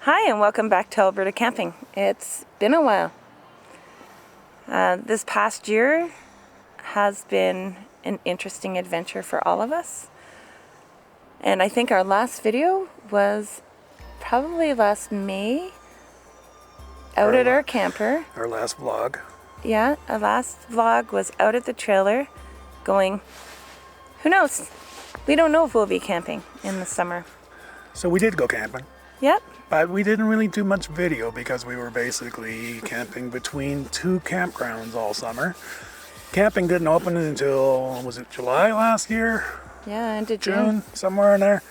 Hi, and welcome back to Alberta Camping. It's been a while. This past year has been an interesting adventure for all of us. And I think our last video was probably last May, out at our camper. Our last vlog. Yeah, our last vlog was out at the trailer going, who knows? We don't know if we'll be camping in the summer. So we did go camping. Yep. But we didn't really do much video because we were basically camping between two campgrounds all summer. Camping didn't open until, was it July last year? Yeah, into June, somewhere in there.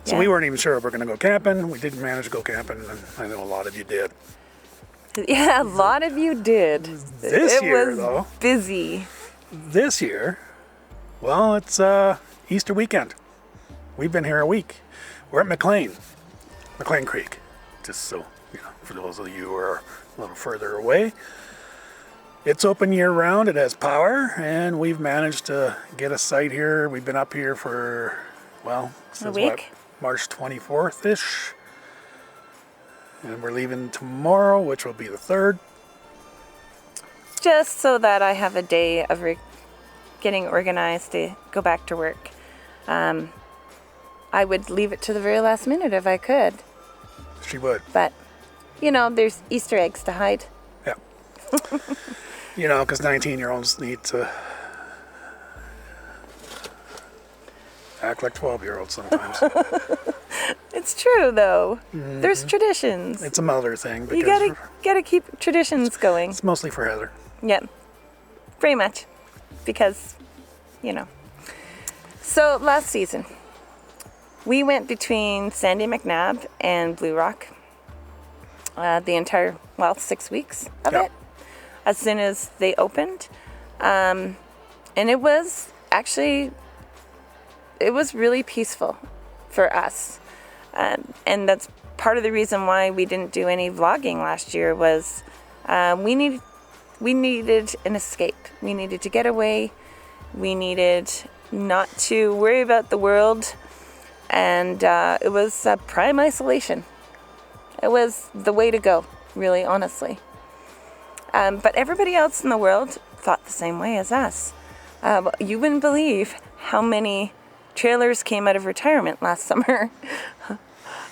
So Yeah. we weren't even sure if we were going to go camping. We didn't manage to go camping, and I know a lot of you did. Yeah, a lot of you did. This year, it was though. busy. This year, well, it's Easter weekend. We've been here a week. We're at Mclean Creek. Just so, for those of you who are a little further away. It's open year round, it has power, and we've managed to get a site here. We've been up here for, since a week? March 24th-ish. And we're leaving tomorrow, which will be the 3rd. Just so that I have a day of getting organized to go back to work. I would leave it to the very last minute if I could. She would. But, there's Easter eggs to hide. Yeah. Because 19-year-olds need to act like 12-year-olds sometimes. It's true, though. Mm-hmm. There's traditions. It's a mother thing. You gotta keep traditions going. It's mostly for Heather. Yep. Very much. Because, So, last season, we went between Sandy McNabb and Blue Rock. The entire, 6 weeks of it. As soon as they opened. And it was really peaceful for us. And that's part of the reason why we didn't do any vlogging last year was we needed an escape. We needed to get away. We needed not to worry about the world. And it was prime isolation. It was the way to go, really, honestly. But everybody else in the world thought the same way as us. You wouldn't believe how many trailers came out of retirement last summer.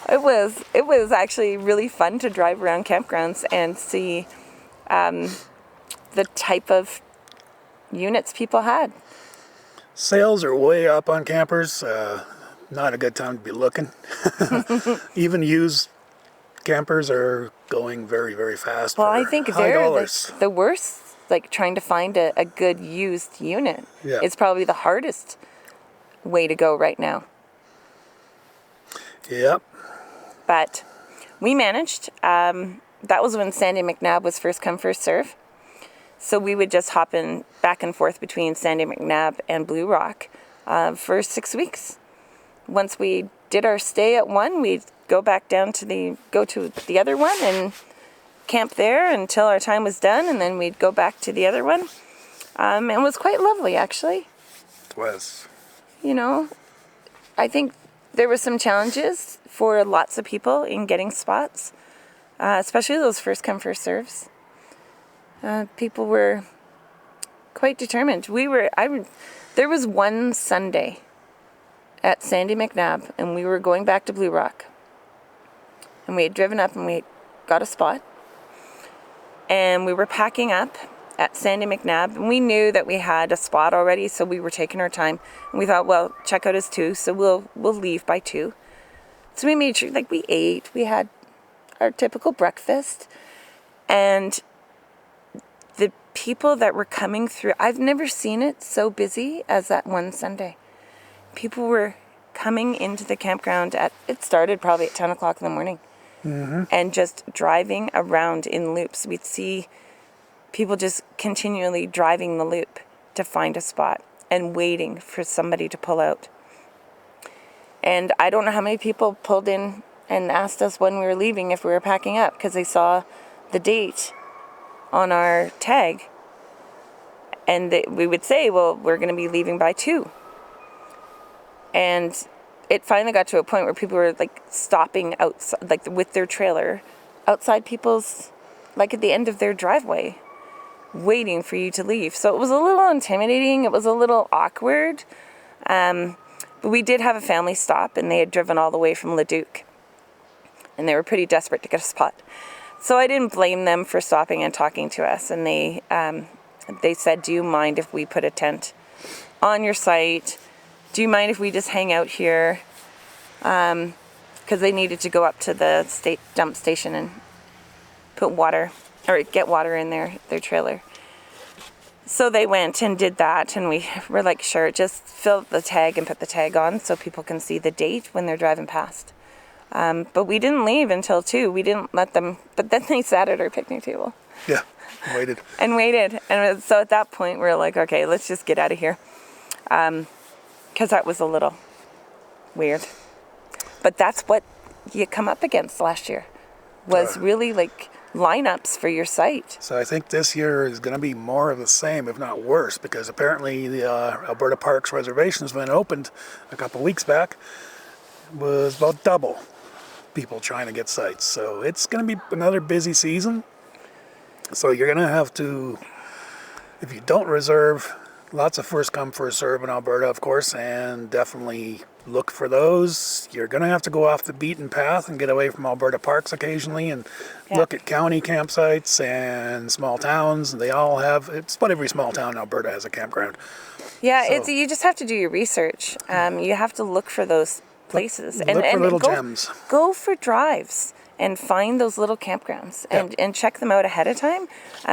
It was actually really fun to drive around campgrounds and see the type of units people had. Sales are way up on campers. Not a good time to be looking. Even used campers are going very, very fast. Well, I think high they're dollars. the worst, like trying to find a good used unit. Yeah. It's probably the hardest way to go right now. Yep. But we managed. That was when Sandy McNabb was first come, first serve. So we would just hop in back and forth between Sandy McNabb and Blue Rock for 6 weeks. Once we did our stay at one, we'd go back down to the other one and camp there until our time was done, and then we'd go back to the other one. And it was quite lovely, actually. It was. I think there were some challenges for lots of people in getting spots, especially those first come, first serves. People were quite determined. There was one Sunday at Sandy McNabb, and we were going back to Blue Rock. And we had driven up and we got a spot. And we were packing up at Sandy McNabb, and we knew that we had a spot already, so we were taking our time. And we thought, well, checkout is 2, so we'll leave by 2. So we made sure, we ate, we had our typical breakfast. And the people that were coming through, I've never seen it so busy as that one Sunday. People were coming into the campground it started probably at 10 o'clock in the morning. Mm-hmm. And just driving around in loops. We'd see people just continually driving the loop to find a spot and waiting for somebody to pull out. And I don't know how many people pulled in and asked us when we were leaving if we were packing up because they saw the date on our tag. And we would say, well, we're going to be leaving by 2. And it finally got to a point where people were like stopping outside, like with their trailer outside people's, like at the end of their driveway, waiting for you to leave. So it was a little intimidating. It was a little awkward. But we did have a family stop, and they had driven all the way from Leduc, and they were pretty desperate to get a spot. So I didn't blame them for stopping and talking to us. And they said, do you mind if we put a tent on your site? Do you mind if we just hang out here? Because they needed to go up to the state dump station and put water, or get water in their trailer. So they went and did that, and we were like, sure, just fill the tag and put the tag on so people can see the date when they're driving past. But we didn't leave until 2. We didn't let them, but then they sat at our picnic table. Yeah, waited. And so at that point, we were like, okay, let's just get out of here. Because that was a little weird. But that's what you come up against last year, was really like lineups for your site. So I think this year is going to be more of the same, if not worse, because apparently the Alberta Parks reservations, when opened a couple weeks back, was about double people trying to get sites. So it's going to be another busy season. So you're going to have to, if you don't reserve, lots of first come, first serve in Alberta, of course, and definitely look for those. You're going to have to go off the beaten path and get away from Alberta Parks occasionally and look at county campsites and small towns. They all have, it's about every small town in Alberta has a campground. Yeah, so, you just have to do your research. You have to look for those places. Look for little gems. Go for drives and find those little campgrounds and check them out ahead of time.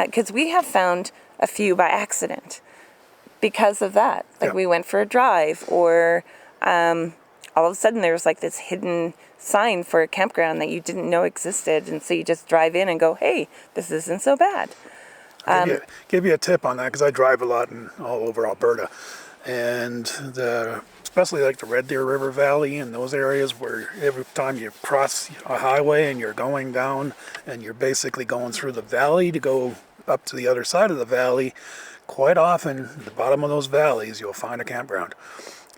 Because we have found a few by accident because of that. Like we went for a drive, or all of a sudden there was like this hidden sign for a campground that you didn't know existed, and so you just drive in and go, hey, this isn't so bad. Give you a tip on that, because I drive a lot all over Alberta, and especially like the Red Deer River Valley and those areas where every time you cross a highway and you're going down and you're basically going through the valley to go up to the other side of the valley, quite often at the bottom of those valleys you'll find a campground.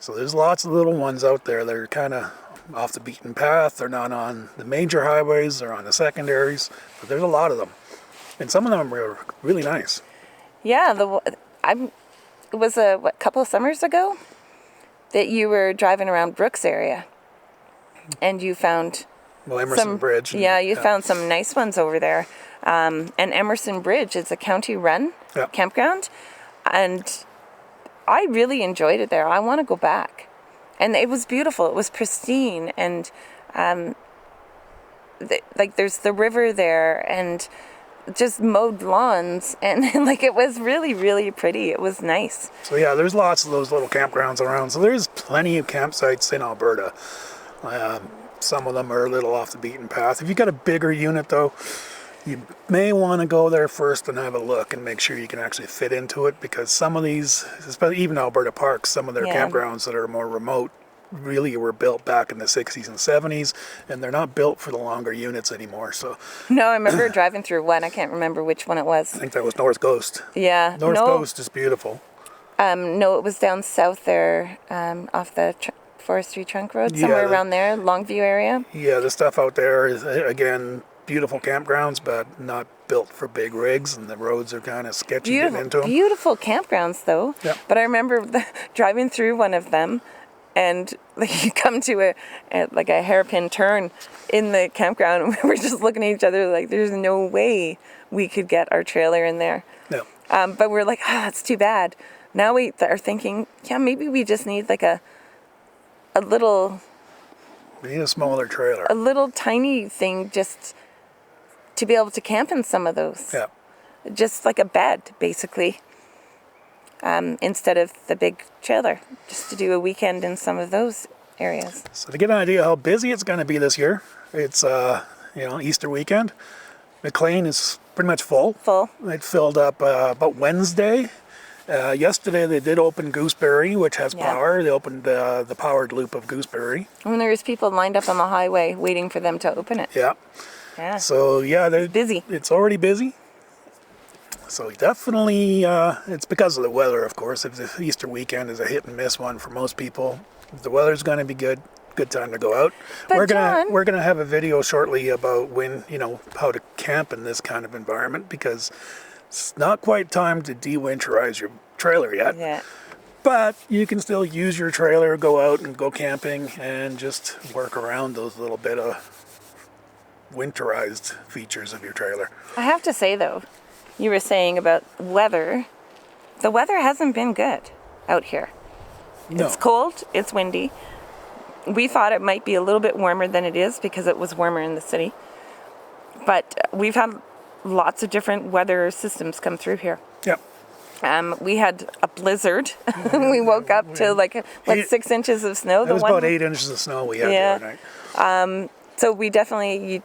So there's lots of little ones out there that are kind of off the beaten path. They're not on the major highways, they're on the secondaries, but there's a lot of them. And some of them are really nice. Yeah, it was a couple of summers ago that you were driving around Brooks area, and you found Emerson Bridge. You found some nice ones over there. And Emerson Bridge is a county-run campground, and I really enjoyed it there. I want to go back, and it was beautiful. It was pristine, and there's the river there, and just mowed lawns, and like it was really, really pretty. It was nice. So yeah, there's lots of those little campgrounds around. So there's plenty of campsites in Alberta. Some of them are a little off the beaten path. If you got a bigger unit though, you may want to go there first and have a look and make sure you can actually fit into it, because some of these, especially even Alberta Parks, some of their campgrounds that are more remote really were built back in the 60s and 70s, and they're not built for the longer units anymore. So no, I remember driving through one. I can't remember which one it was. I think that was North Coast. Yeah. North Coast is beautiful. No, it was down south there, off the Forestry Trunk Road, somewhere around there, Longview area. Yeah, the stuff out there is, again, beautiful campgrounds, but not built for big rigs, and the roads are kind of sketchy getting into them. Beautiful campgrounds, though. Yeah. But I remember driving through one of them, and like you come to a hairpin turn in the campground, and we were just looking at each other like, there's no way we could get our trailer in there. No. But we're like, that's too bad. Now we are thinking, maybe we just need like a little... We need a smaller trailer. A little tiny thing just to be able to camp in some of those. Yeah. Just like a bed, basically. Instead of the big trailer, just to do a weekend in some of those areas. So to get an idea how busy it's going to be this year, it's Easter weekend. Mclean is pretty much full. It filled up about Wednesday. Yesterday they did open Gooseberry, which has power. They opened the powered loop of Gooseberry. And there was people lined up on the highway waiting for them to open it. Yeah. So they're busy. It's already busy. So definitely, it's because of the weather, of course. If the Easter weekend is a hit and miss one for most people, the weather's going to be good. good time to go out. But John, we're gonna have a video shortly about how to camp in this kind of environment, because it's not quite time to de-winterize your trailer yet. yeah. But you can still use your trailer, go out and go camping, and just work around those little bit of winterized features of your trailer. I have to say, though, you were saying about weather. The weather hasn't been good out here. No. It's cold. It's windy. We thought it might be a little bit warmer than it is because it was warmer in the city. But we've had lots of different weather systems come through here. Yep. We had a blizzard. We woke up to 6 inches of snow. It was about 8 inches of snow we had the other night. So we definitely, you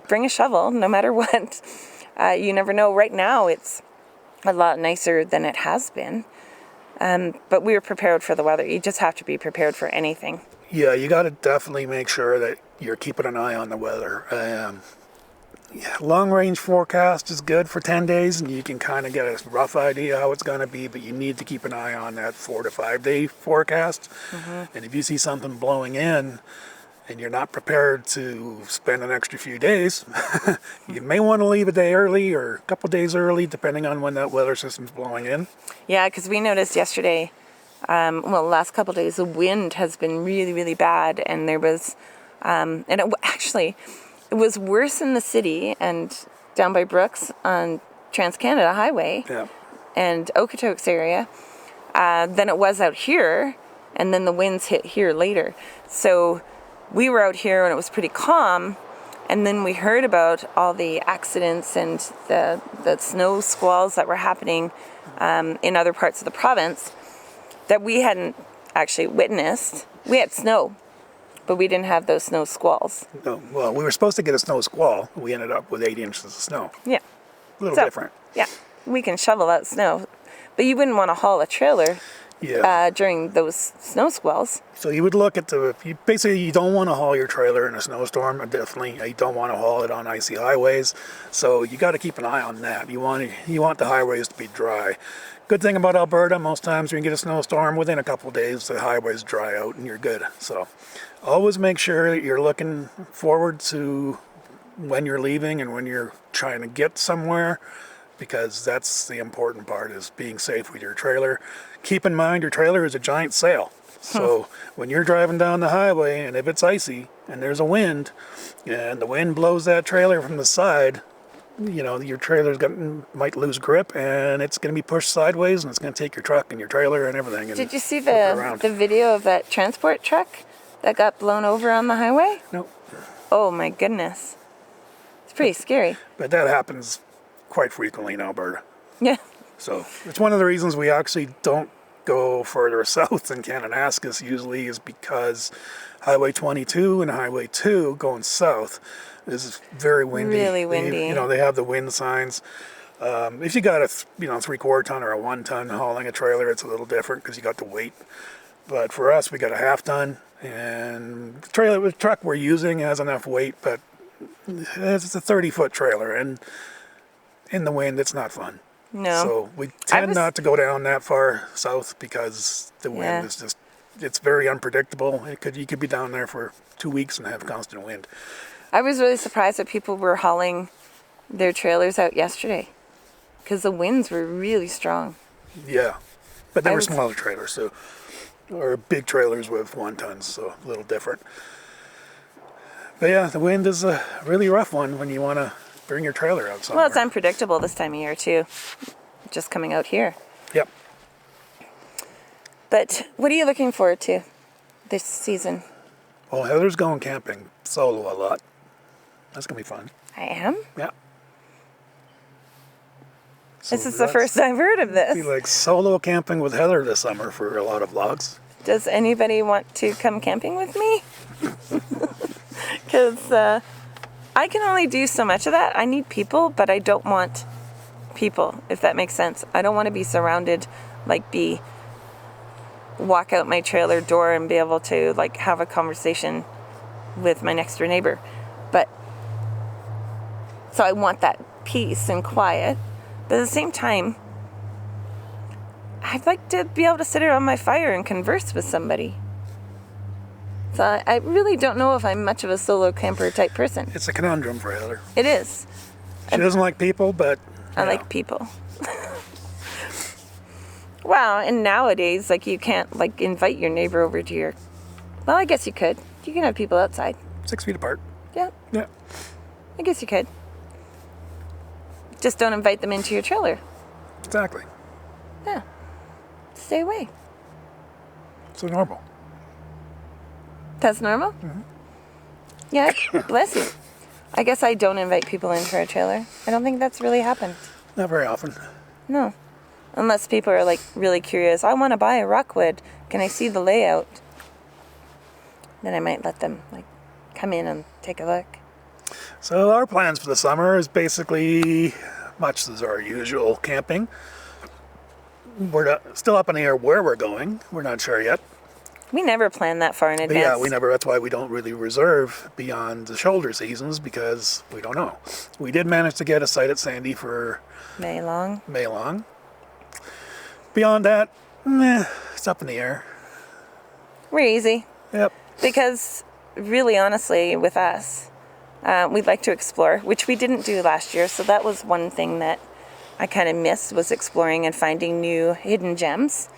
bring a shovel no matter what. You never know. Right now it's a lot nicer than it has been. But we were prepared for the weather. You just have to be prepared for anything. Yeah, you got to definitely make sure that you're keeping an eye on the weather. Long range forecast is good for 10 days, and you can kind of get a rough idea how it's going to be, but you need to keep an eye on that 4 to 5 day forecast. Mm-hmm. And if you see something blowing in and you're not prepared to spend an extra few days, you may want to leave a day early or a couple days early, depending on when that weather system's blowing in. Yeah, because we noticed yesterday, the last couple of days, the wind has been really, really bad, and there was, it was worse in the city and down by Brooks on Trans-Canada Highway and Okotoks area than it was out here, and then the winds hit here later. So we were out here and it was pretty calm, and then we heard about all the accidents and the snow squalls that were happening in other parts of the province that we hadn't actually witnessed. We had snow, but we didn't have those snow squalls. No, well, we were supposed to get a snow squall. We ended up with 8 inches of snow. Yeah. A little different. Yeah, we can shovel out snow, but you wouldn't want to haul a trailer during those snow squalls. So you would look at you don't want to haul your trailer in a snowstorm, definitely. You don't want to haul it on icy highways. So you got to keep an eye on that. You want the highways to be dry. Good thing about Alberta, most times when you get a snowstorm, within a couple of days, the highways dry out and you're good. So always make sure that you're looking forward to when you're leaving and when you're trying to get somewhere, because that's the important part, is being safe with your trailer. Keep in mind, your trailer is a giant sail. So when you're driving down the highway, and if it's icy and there's a wind, and the wind blows that trailer from the side, your trailer's might lose grip, and it's going to be pushed sideways, and it's going to take your truck and your trailer and everything. Did you see the video of that transport truck that got blown over on the highway? No. Oh my goodness. It's pretty scary. But that happens quite frequently in Alberta. Yeah. So it's one of the reasons we actually don't go further south than Kananaskis usually, is because Highway 22 and Highway 2 going south is very windy. Really windy. They have the wind signs. If you got a 3/4 ton or a 1 ton hauling a trailer, it's a little different because you got the weight. But for us, we got a 1/2 ton, and the truck we're using has enough weight, but it's a 30-foot trailer, and in the wind, it's not fun. No. So we tend not to go down that far south because the wind is it's very unpredictable. You could be down there for 2 weeks and have constant wind. I was really surprised that people were hauling their trailers out yesterday because the winds were really strong. Yeah, but they were smaller trailers, or big trailers with 1 tons, so a little different. But yeah, the wind is a really rough one when you want to bring your trailer out somewhere. Well, it's unpredictable this time of year too, just coming out here. Yep. But what are you looking forward to this season? Well, Heather's going camping solo a lot. That's going to be fun. I am? Yeah. So this is the first I've heard of this. Be like solo camping with Heather this summer for a lot of vlogs. Does anybody want to come camping with me? Because I can only do so much of that. I need people, but I don't want people, if that makes sense. I don't want to be surrounded, walk out my trailer door and be able to have a conversation with my next door neighbor. So I want that peace and quiet. But at the same time, I'd like to be able to sit around my fire and converse with somebody. So I really don't know if I'm much of a solo camper type person. It's a conundrum for Heather. It is. She doesn't like people, but I like people. Wow, and nowadays, like, you can't, like, invite your neighbor over to your... Well, I guess you could. You can have people outside. 6 feet apart. Yeah, Yeah. I guess you could. Just don't invite them into your trailer. Exactly. Yeah. Stay away. So normal. That's normal? Mm-hmm. Yeah, bless you. I guess I don't invite people in for a trailer. I don't think that's really happened. Not very often. No. Unless people are, like, really curious. I want to buy a Rockwood. Can I see the layout? Then I might let them, like, come in and take a look. So our plans for the summer is basically much as our usual camping. We're still up in the air where we're going. We're not sure yet. We never plan that far in But advance. yeah, we never. That's why we don't really reserve beyond the shoulder seasons, because we don't know. We did manage to get a site at Sandy for May long. Beyond that, it's up in the air. We're easy. Yep. Because, really honestly, with us, we'd like to explore, which we didn't do last year. So that was one thing that I kind of missed, was exploring and finding new hidden gems.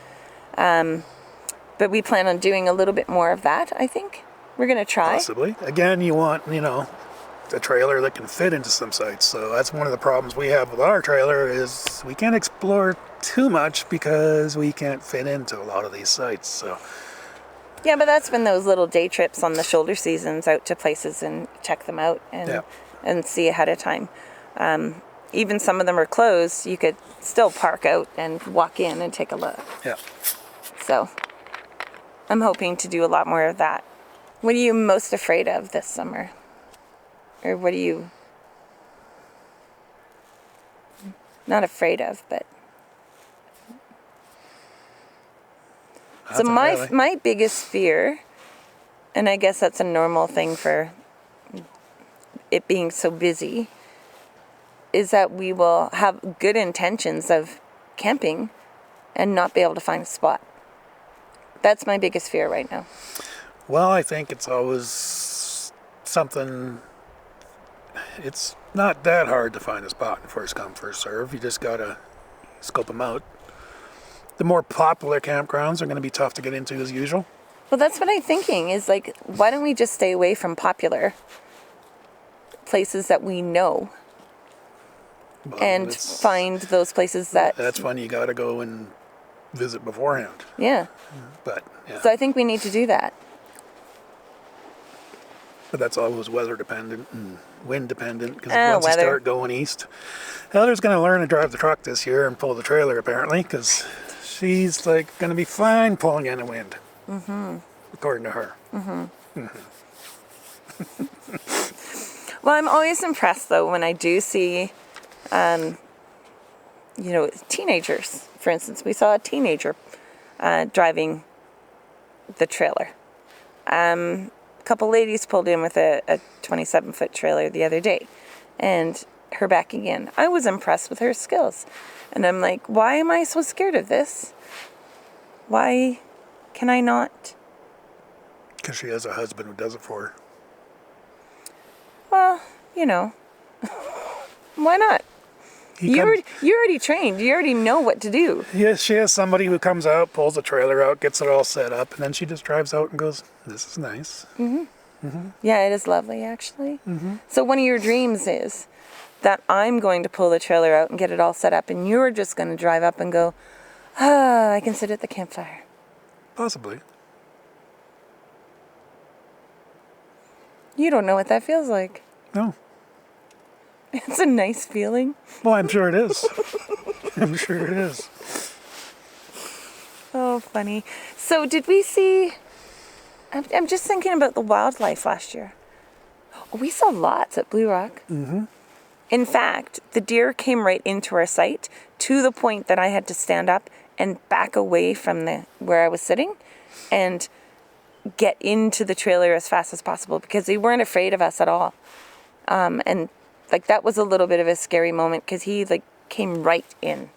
But we plan on doing a little bit more of that, I think. We're going to try. Possibly. Again, you want, a trailer that can fit into some sites. So that's one of the problems we have with our trailer, is we can't explore too much because we can't fit into a lot of these sites. So Yeah, but that's been those little day trips on the shoulder seasons out to places and check them out and see ahead of time. Even some of them are closed. You could still park out and walk in and take a look. yeah. So I'm hoping to do a lot more of that. What are you most afraid of this summer? Or what are you not afraid of, but... So my biggest fear, and I guess that's a normal thing for it being so busy, is that we will have good intentions of camping and not be able to find a spot. That's my biggest fear right now. Well, I think it's always something. It's not that hard to find a spot in first come, first serve. You just gotta scope them out. The more popular campgrounds are going to be tough to get into as usual. Well, that's what I'm thinking, is like, why don't we just stay away from popular places that we know and find those places that... That's when you got to go and visit beforehand. Yeah. But, yeah. So I think we need to do that. But that's always weather dependent and wind dependent, because once you start going east, Heather's going to learn to drive the truck this year and pull the trailer, apparently, because she's like going to be fine pulling in the wind, according to her. Well, I'm always impressed, though, when I do see, teenagers. For instance, we saw a teenager driving the trailer. A couple ladies pulled in with a 27-foot trailer the other day, and her backing in. I was impressed with her skills. And I'm like, why am I so scared of this? Why can I not? Because she has a husband who does it for her. Well, why not? You're already trained. You already know what to do. Yes, she has somebody who comes out, pulls the trailer out, gets it all set up, and then she just drives out and goes, this is nice. Yeah, it is lovely, actually. So one of your dreams is that I'm going to pull the trailer out and get it all set up, and you're just going to drive up and go, I can sit at the campfire. Possibly. You don't know what that feels like. No. It's a nice feeling. Well, I'm sure it is. I'm sure it is. Oh, funny. So did we see... I'm just thinking about the wildlife last year. We saw lots at Blue Rock. In fact, the deer came right into our site to the point that I had to stand up and back away from where I was sitting and get into the trailer as fast as possible, because they weren't afraid of us at all. And like, that was a little bit of a scary moment, because he came right in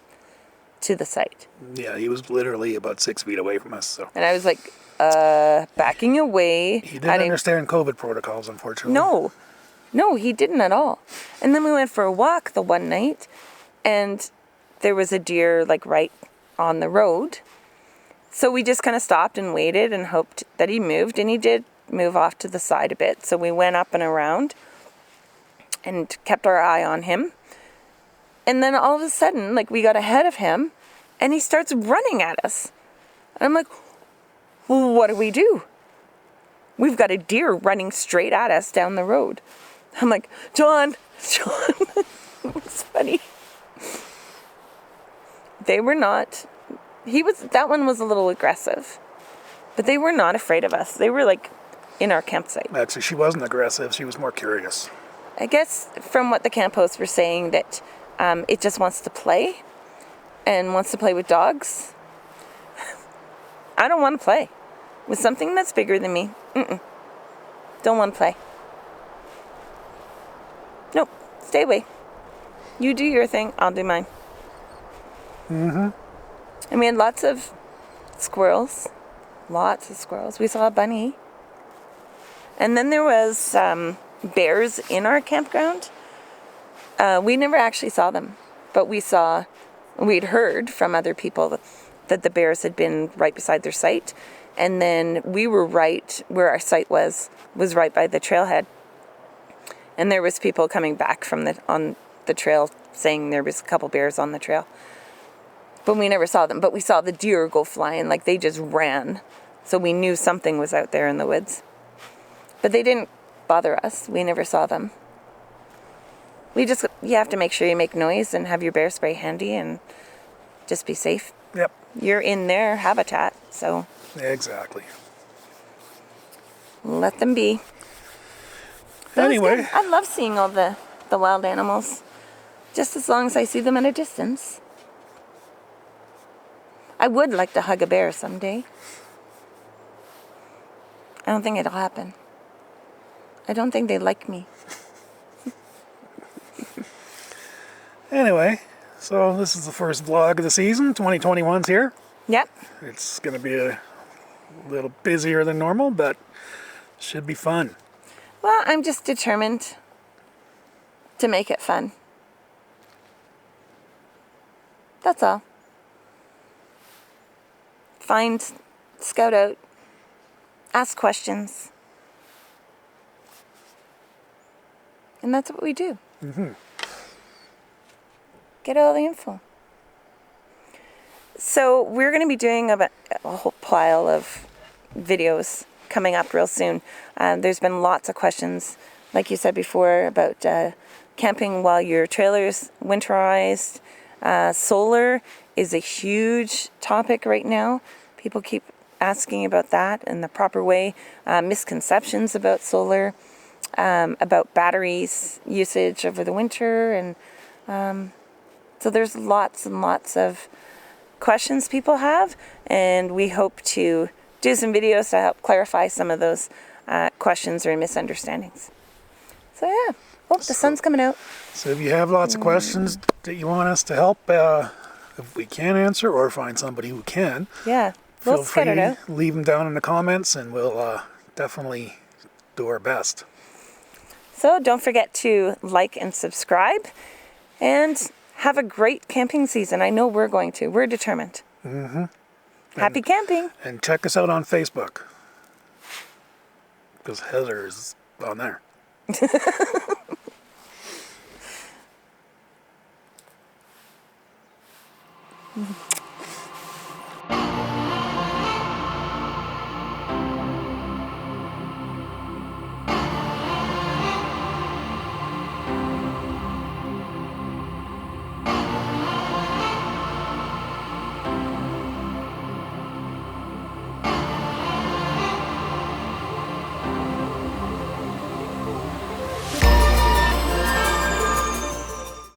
to the site. Yeah, he was literally about 6 feet away from us. So. And I was like, backing away. He didn't understand COVID protocols, unfortunately. No, he didn't at all. And then we went for a walk the one night, and there was a deer like right on the road. So we just kind of stopped and waited and hoped that he moved, and he did move off to the side a bit. So we went up and around and kept our eye on him. And then all of a sudden, like, we got ahead of him, and he starts running at us. And I'm like, well, what do we do? We've got a deer running straight at us down the road. I'm like, John. It's funny. They were not, that one was a little aggressive, but they were not afraid of us. They were like in our campsite. Actually, she wasn't aggressive. She was more curious. I guess from what the camp hosts were saying, that it just wants to play and wants to play with dogs. I don't want to play with something that's bigger than me. Don't want to play. Nope, stay away. You do your thing, I'll do mine. And we had lots of squirrels. We saw a bunny. And then there was bears in our campground. We never actually saw them, but we'd heard from other people that the bears had been right beside their site. And then we were right where our site was right by the trailhead. And there was people coming back on the trail saying there was a couple bears on the trail. But we never saw them. But we saw the deer go flying, like they just ran. So we knew something was out there in the woods. But they didn't bother us. We never saw them. You have to make sure you make noise and have your bear spray handy and just be safe. Yep. You're in their habitat, so. Exactly. Let them be. Anyway. I love seeing all the wild animals. Just as long as I see them at a distance. I would like to hug a bear someday. I don't think it'll happen. I don't think they like me. Anyway, so this is the first vlog of the season. 2021's here. Yep. It's going to be a little busier than normal, but should be fun. Well, I'm just determined to make it fun. That's all. Scout out, ask questions. And that's what we do. Get all the info. So we're going to be doing a whole pile of videos coming up real soon. There's been lots of questions, like you said before, about camping while your trailer's winterized. Solar is a huge topic right now. People keep asking about that and the proper way. Misconceptions about solar, about batteries usage over the winter. And so there's lots and lots of questions people have. And we hope to do some videos to help clarify some of those questions or misunderstandings. So yeah, the sun's coming out. So if you have lots of questions that you want us to help, if we can answer or find somebody who can, we'll feel free it out. Leave them down in the comments, and we'll definitely do our best. So don't forget to like and subscribe, and have a great camping season. I know we're going to. We're determined. Happy camping. And check us out on Facebook, because Heather's on there.